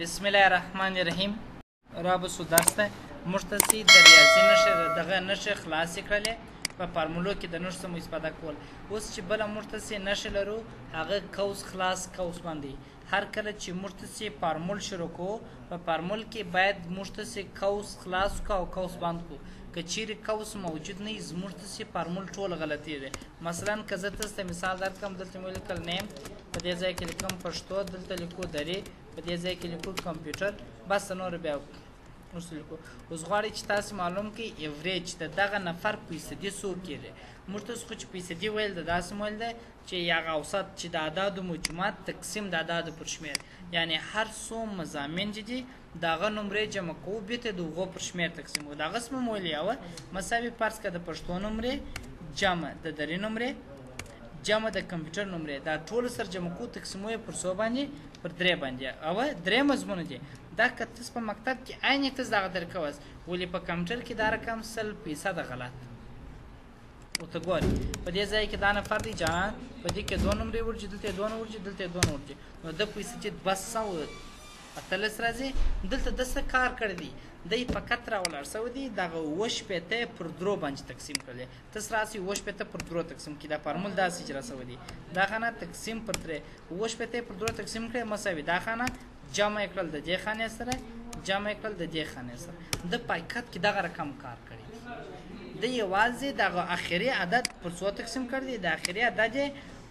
بسم الله الرحمن الرحیم. را بسو درس ته موږ ته د ریاضي نښې دغه نښې خلاصې کړلې په فارمولو کې د نښو څخه مو استفاده کول. اوس چې بله موږ ته نښې لرو هغه قوس خلاص قوس باندې هر کله چې موږ ته فارمول شروع کوو په فارمول کې باید موږ ته قوس خلاص کړو او قوس بند کړو. که چیرې قوس موجود نه وي زموږ ته فارمول ټول غلطي ده. مثلا که زه تاسو ته مثال درکړم دلته مې ولیکل نیم په دې ځای کې لیکم پښتو دلته لیکو درې په دې ځای کې لیکو کمپیوټر بس نور بیا اوس لیکو. اوس غواړئ چې تاسو معلوم کړئ ایوریج د دغه نفر فیصدي څو کېږي. موږ تاسو خو چې فیصدي ویل د داسې ویل ده چې هغه اوسط چې د اعدادو مجموعات تقسیم د اعدادو پر شمېر یعنی هر څو مضامین چې دي دغه نمرې جمع کوو بېرته د هغو پر شمېر تقسیموو. دغه څه مو ویلې وه مساوي فرض کړه د پښتو نمرې جمع د درې نمرې جمع د کمپیوټر نمرې دا ټول سره جمع کوو تقسیموو پر څو باندې پر درې باندې او درې مضمونه دي. دا که تاسو په مکتب کې عین تاسو دغه درکوئ ولې په کمپیوټر کې دا رقم 100% غلط ورته ګورئ. په دې ځای کې دا نفر دی جانان په دې کې دوه نمرې ورځي دلته دوه ورځي دلته دوه ورځي نو د فیصدي 218 راځي. دلته د څه کار کړی دی دی فقط راولاړ سوی دی دغه 80 پر درو باندې تقسیم کړی. تاسو راسئ 80 پر درو تقسیم کړي دا فارمول داسې چې راسوی دی دا خانه تقسیم پر 80 پر درو تقسیم کړی مساوي دا خانه جمع کړل د دې خانې سره جمع کړل د دې خانې سره د پایکت کې دغه رقم کار کړی دی. د یوازې دغه اخري عدد پر څو تقسیم کړی دی د اخري عدد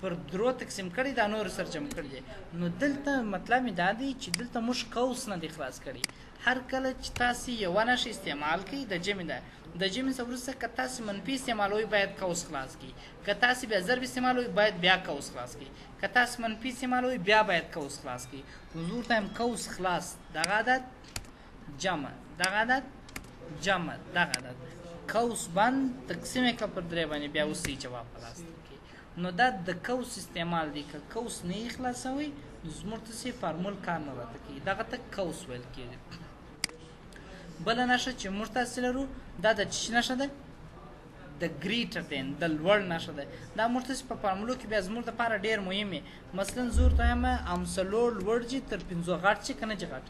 پر درو تقسیم کړی دا نور سره جمع کړی دی. نو دلته مطلب دا دی چې دلته موږ قوس نه دی خلاص کړی. هر کله چې تاسو یوه نښه استعمال کړئ د جمع ده د جمع څخه وروسته که تاسو منفي استعمالوئ باید قوس خلاص کړئ. که تاسو بیا ضرب استعمالوئ باید بیا قوس خلاص کړئ. که تاسو منفي استعمالوئ بیا باید قوس خلاص کړئ. حضور ته هم قوس خلاص دغه عدد جمع دغه عدد جمع دغه عدد قوس بند تقسیم یې کړه پر درې باندې بیا اوس جواب خلاص کړئ. نو دا د قوس استعمال دی که قوس نه یې خلاصوئ زموږ ته فارمول کار نه راته کوي دغه ته قوس ویل کېږي. بله نښه چې موږ تاسې لرو دا د څه نښه ده د ګریټر دین د لوړ نښه ده. دا موږ تاسې په فارمولو کې بیا زموږ دپاره ډېر مهم وي. مثلا زه ورته وایم امثلو لوړ دي تر 5 غټ چې که نه دي غټ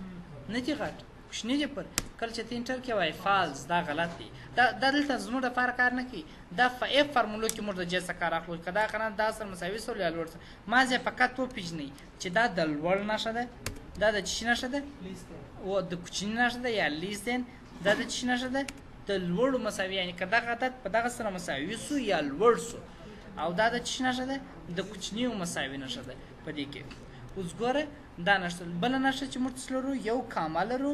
نه دي غټ کوچني دي پر کله چې ته انټر کې وایي فالس دا غلط دی. دا دلته زموږ دپاره کار نه کوي. دا اف فارمولو کې موږ د جې څخه کار اخلو که دا قنات دا سره مساوي سره یا لوړ سره مازې فقط وپېژنئ چې دا د لوړ نښه ده دا د څه نښه ده او د کوچني نښه ده یا لیس دین دا د څه نښه ده د لوړو مساوي یعنې که دغه عدد په دغه سره مساوي سو یا لوړ سو او دا د څه نښه ده د کوچنیو مساوي نښه ده په دې کې. اوس ګوره دا نښه بله نښه چې موږ لرو یو کامه لرو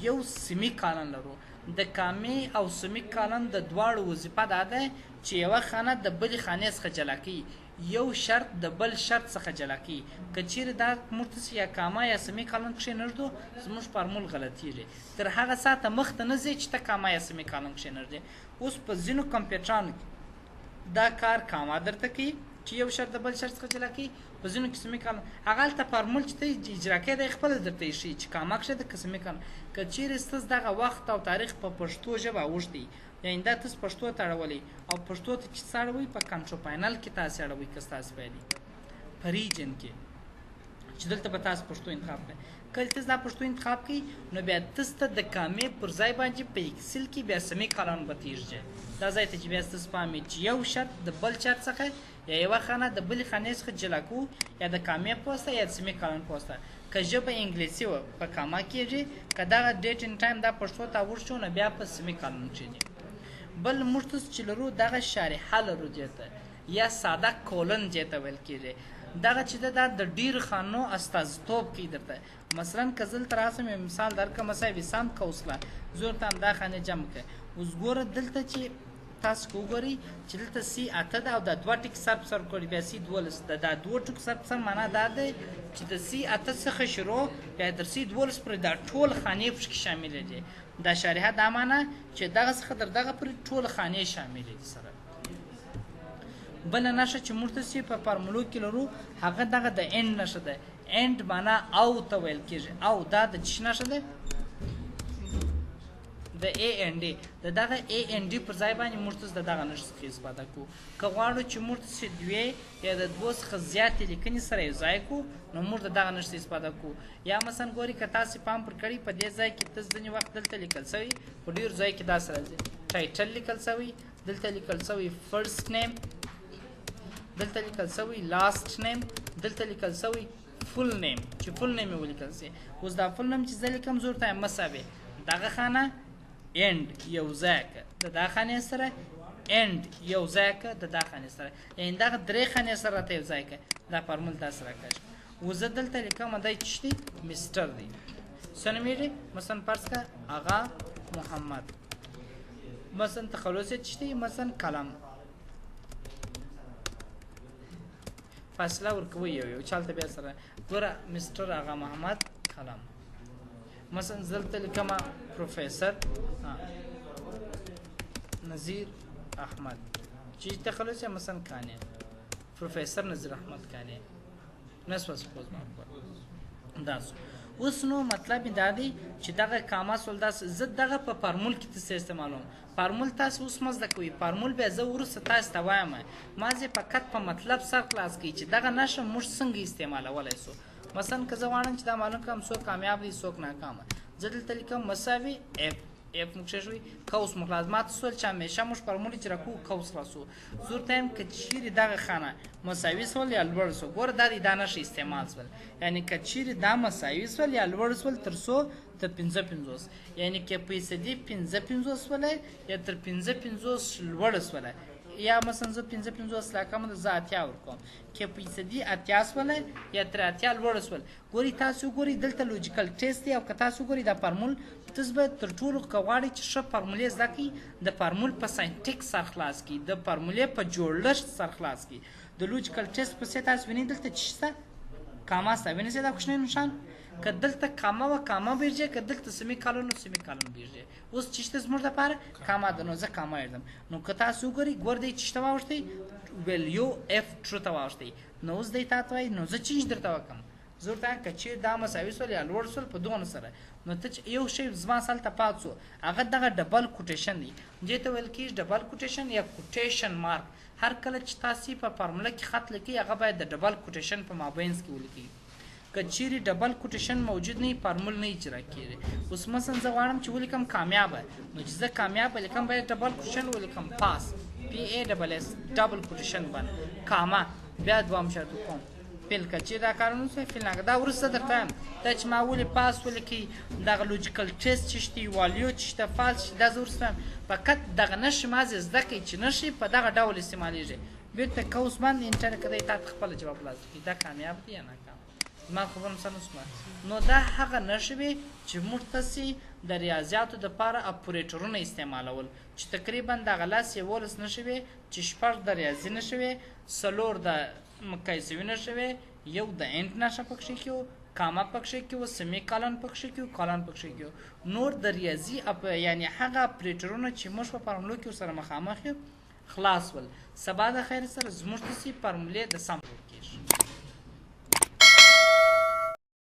یو سمی کالن لرو. د کامې او سمی کالن د دواړو وظیفه دا ده چې یوه خانه د بلې خانې څخه جلا کوي یو شرط د بل شرط څخه جلا کوي. که چیرې دا موږ ته یا کامه یا سمی کالن کښېنږدو زموږ فارمول غلطیږي. تر هغه ساعته مخته نه ځئ چې ته کامه یا سمی کالن کښېنږدې. اوس په ځینو کمپیوټرانو کې دا کار کامه درته کوي چې یو شرط د بل شرط څخه جلا کوي په ځینو کې سمی کالن هغه هلته فارمول چې ته اجرا کوې دی خپله درته ایښي چې کامه کښېږده که سمی کالن. که چیرې ستاسو دغه وخت او تاریخ په پښتو ژبه اوږد دی یعنې دا تاسو پښتو ته اړولی او پښتو ته چې څه اړوئ په کنټرول پینل کې تاسې اړوئ که ستاسو پیلي په ریجن کې چې دلته به تاسو پښتو انتخاب کړئ. کله تاسو دا پښتو انتخاب کړئ نو بیا تاسو ته د کامې پر ځای باندې په اکسل کې بیا سمی کالن به تېږدي. دا ځای ته چې بیا تاسو پامې چې یو شرط د بل شرط څخه یا یوه خانه د بلې خانې څخه جلا کوو یا د کامې پوسته یا د سمی کالن پوسته. که ژبه انګلیسي وه په کامه کېږي که دغه ډیټ ان ټایم دا پښتو ته ورشو نو بیا په سمی کالن کښېږي. بل موږ تاسو چې لرو دغه شارحه لرو دې ته یا ساده کولن دې ته ویل کېږي. دغه چې ده دا د ډېرو خانو استازیتوب کوي درته. مثلا که زه دلته راسم یو مثال درکړم مساوي سم قوسله زه ورته همدا خانې جمع کړه. اوس ګوره دلته چې تاسو که وګورئ چې دلته سی 8 ده او دا دوه ټکي سر په سر کړي بیا سی 12 ده. دا دوه ټکو سر په سر معنا دا دی چې د سی 8 څخه شروع بیا تر سی 12 پورې دا ټول خانې پکې شاملې دي. دا شارحه دا معنا چې دغه څخه تر دغه پورې ټول خانې شاملې دي سره. بله نښه چې موږ تاسې په فارمولو کې لرو هغه دغه د اینډ نښه ده. اینډ معنا او ته ویل کېږي او دا د څه نښه ده د A and D د دغه A and D پر ځای باندې موږ ته د دغه نښې څخه استفاده کوو که غواړو چې موږ ته دوې یا د دوو څخه زیاتې لیکنې سره یو ځای کړو نو موږ د دغه نښې استفاده کوو یا مثلا ګورئ که تاسې پام پر کړئ په دې ځای کې ته ځینې وخت دلته لیکل سوي په ډېرو ځای کې داسې راځي ټایټل لیکل سوي دلته لیکل سوي فرست نیم دلته لیکل سوی لاست نیم دلته لیکل سوی فول نیم چې فول نیم یې ولیکل سي اوس دا فول نیم چې زه لیکم زه ورته مساوي دغه خانه اینډ یو ځای که د دا خانې سره اینډ یو ځای که د دا خانې سره یعنې دغه درې خانې سره راته یو ځای که دا فارمول داسې راکړي اوس زه دلته لیکم دی چې دی مسټر دی څه نومېږي مثلا فرض که آغا محمد مثلا تخلص یې چې دی مثلا کلم فاصله ورکوي یو چالته بیا سره ګوره مسټر آغا محمد کلم مثلا دلته لیکم پروفیسر نظیر احمد چې تخلص یې مثلا کانې پروفیسر نظیر احمد کانې نسوه سپوز ما داسو اوس نو مطلب یې دا دی چې دغه کاما سول داسې زه دغه په فارمول کې تاسې استعمالوم فارمول تاسې اوس مه زده کوئ فارمول بیا زه وروسته تاسې ته وایم ما زه فقط په مطلب سر خلاص کوي چې دغه نښه موږ څنګه استعمالولی سو مثلا که زه غواړم چې دا معلوم کړم څوک کامیاب دی څوک ناکامه زه دلته لیکم مساوي اف موږ څه شوي کوس موږ لازمات سول چې همیشه موږ فارمولې چې راکوو کوس راسو زه ورته یم که چیرې دغه خانه مساوي سول یا لوړ سول ګوره دا دی دا نښې استعمال سول یعنې که چیرې دا مساوي سول یا لوړ سول تر څو تر 55 یعنی که فیصدي 55 ولی یا تر 55 لوړ سوله یا مثلا زه 55 راکمه زه اتیا ورکوم که فیصدي اتیا سوله یا تر اتیا لوړ سول ګورئ تاسو وګورئ دلته لوجیکل ټیسټ دی او که تاسو وګورئ دا فارمول تاسو به تر ټولو که غواړئ چې ښه فارمولې زده کړئ د فارمول په ساینټیک سر خلاص کړئ د فارمولې په جوړښت سر خلاص کړئ د لوجیکل ټیسټ پسې تاسو وینئ دلته چې شته کاما سته وینئ دا کوچنی نشان که دلته کاما و کاما بیرجه که دلته سمی کالون و سمی کالون بیرجه اوس چې شته زموږ دپاره کاما ده نو زه کاما یردم نو که تاسو وګورئ ګور دی چې شته واوښتی ویلیو اف ټرو ته واوښتی نو اوس دی تا ته وایي نو زه چینج درته وکړم زه ورته وایم که چیرې دا مساوي سول یا لوړ سول په دغو سره نو ته یو شی زما هلته پات سو هغه دغه ډبل کوټیشن دی دې ته ویل کېږي ډبل کوټیشن یا کوټیشن مارک هر کله چې تاسې په فارموله کې خط لیکئ هغه باید د ډبل کوټیشن په مابینځ کې ولیکئ که چیرې ډبل کوټیشن موجود نه وي فارمول نه اجرا کېږي اوس مثلا زه غواړم چې ولیکم کامیابه نو چې زه کامیابه لیکم باید ډبل کوټیشن ولیکم پاس پی ای ډبل اس ډبل کوټیشن باندې کاما بیا دوام شرط وکړم فیل که چې دا کارونه سوی فیل نه دا وروسته درته وایم دا چې ما ولې پاس ولیکئ دغه لوجیکل ټیسټ چې شته والیو چې شته فالس چې دا زه وروسته وایم فقط دغه نښې ما زده کړئ چې نښې په دغه ډول استعمالیږي بېرته کوس باندې انټر که دی تا ته خپله جواب لازم کړي دا کامیاب دی یا ناکام زما خبره مثلا وسوه نو دا هغه نښې وې چې موږ تاسې د ریاضیاتو دپاره اپریټرونه استعمالول چې تقریبا دغه لاس 11 نښې وې چې 6 د ریاضي نښې وې 4 د مقایسوي نښې وې یو د اینټ نښه پکښې کې و کاما پکښې کې و سمی کالن پکښې کې و کالن پکښې کې و نور د ریاضي یعنې هغه اپریټرونه چې موږ په فارمولو کې ورسره مخامخ یو خلاص ول سبا د خیر سره زموږ تاسې فارمولې د سم کېږي